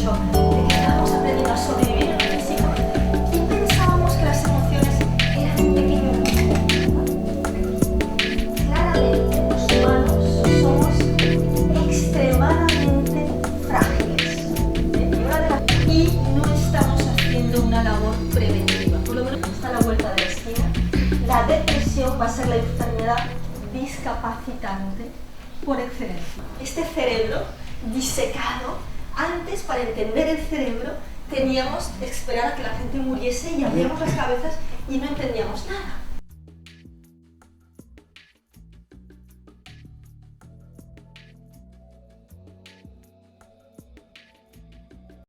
mucho de que estábamos aprendiendo a sobrevivir en lo físico y pensábamos que las emociones eran un pequeño mundo. Claramente los humanos somos extremadamente frágiles, y no estamos haciendo una labor preventiva. Por lo menos está a la vuelta de la esquina. La depresión va a ser la enfermedad discapacitante por excelencia. Este cerebro disecado, antes para entender el cerebro teníamos que esperar a que la gente muriese y abríamos las cabezas y no entendíamos nada.